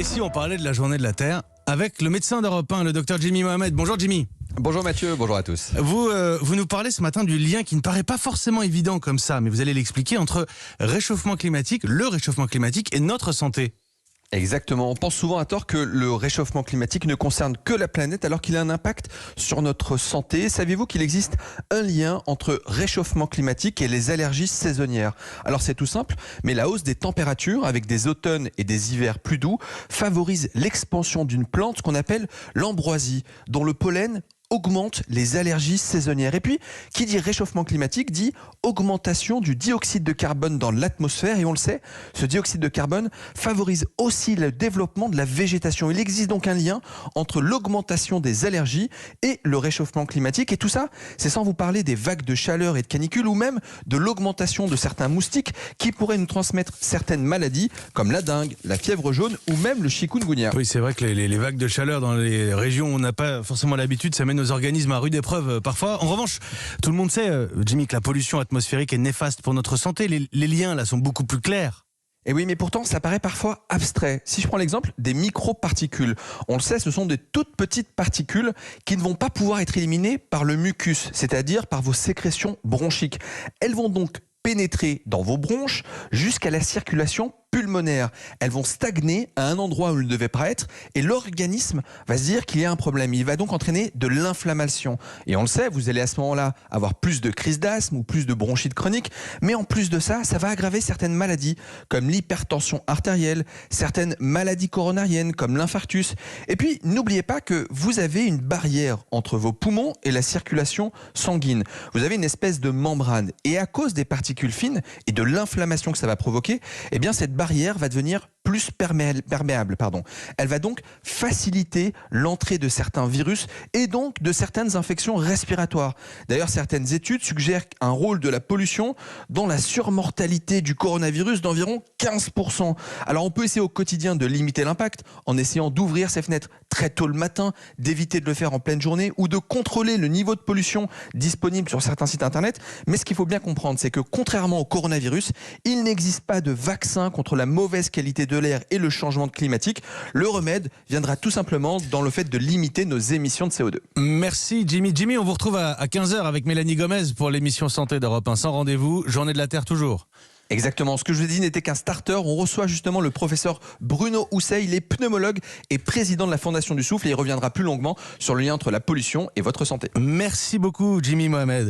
Et si on parlait de la journée de la Terre avec le médecin d'Europe 1, le docteur Jimmy Mohamed. Bonjour Jimmy. Bonjour Mathieu, bonjour à tous. Vous nous parlez ce matin du lien qui ne paraît pas forcément évident comme ça, mais vous allez l'expliquer, entre réchauffement climatique, le réchauffement climatique et notre santé. Exactement, on pense souvent à tort que le réchauffement climatique ne concerne que la planète alors qu'il a un impact sur notre santé. Saviez-vous qu'il existe un lien entre réchauffement climatique et les allergies saisonnières? Alors c'est tout simple, mais la hausse des températures avec des automnes et des hivers plus doux favorise l'expansion d'une plante qu'on appelle l'ambroisie, dont le pollen augmente les allergies saisonnières. Et puis, qui dit réchauffement climatique dit augmentation du dioxyde de carbone dans l'atmosphère. Et on le sait, ce dioxyde de carbone favorise aussi le développement de la végétation. Il existe donc un lien entre l'augmentation des allergies et le réchauffement climatique. Et tout ça, c'est sans vous parler des vagues de chaleur et de canicule ou même de l'augmentation de certains moustiques qui pourraient nous transmettre certaines maladies comme la dengue, la fièvre jaune ou même le chikungunya. Oui, c'est vrai que les vagues de chaleur dans les régions où on n'a pas forcément l'habitude, ça mène nos organismes à rude épreuve parfois. En revanche, tout le monde sait, Jimmy, que la pollution atmosphérique est néfaste pour notre santé. Les liens là sont beaucoup plus clairs. Et oui, mais pourtant, ça paraît parfois abstrait. Si je prends l'exemple des microparticules, on le sait, ce sont des toutes petites particules qui ne vont pas pouvoir être éliminées par le mucus, c'est-à-dire par vos sécrétions bronchiques. Elles vont donc pénétrer dans vos bronches jusqu'à la circulation pulmonaire. Elles vont stagner à un endroit où elles ne devaient pas être et l'organisme va se dire qu'il y a un problème. Il va donc entraîner de l'inflammation. Et on le sait, vous allez à ce moment-là avoir plus de crises d'asthme ou plus de bronchite chronique. Mais en plus de ça, ça va aggraver certaines maladies comme l'hypertension artérielle, certaines maladies coronariennes comme l'infarctus. Et puis, n'oubliez pas que vous avez une barrière entre vos poumons et la circulation sanguine. Vous avez une espèce de membrane. Et à cause des particules fines et de l'inflammation que ça va provoquer, eh bien, cette barrière va devenir plus perméable. Elle va donc faciliter l'entrée de certains virus et donc de certaines infections respiratoires. D'ailleurs, certaines études suggèrent un rôle de la pollution dans la surmortalité du coronavirus d'environ 15%. Alors, on peut essayer au quotidien de limiter l'impact en essayant d'ouvrir ses fenêtres très tôt le matin, d'éviter de le faire en pleine journée ou de contrôler le niveau de pollution disponible sur certains sites internet. Mais ce qu'il faut bien comprendre, c'est que contrairement au coronavirus, il n'existe pas de vaccin contre la mauvaise qualité de l'air et le changement climatique. Le remède viendra tout simplement dans le fait de limiter nos émissions de CO2. Merci Jimmy. Jimmy, on vous retrouve à 15h avec Mélanie Gomez pour l'émission Santé d'Europe 1. Sans rendez-vous, Journée de la Terre toujours. Exactement, ce que je vous ai dit n'était qu'un starter. On reçoit justement le professeur Bruno Housseil, il est pneumologue et président de la Fondation du Souffle et il reviendra plus longuement sur le lien entre la pollution et votre santé. Merci beaucoup Jimmy Mohamed.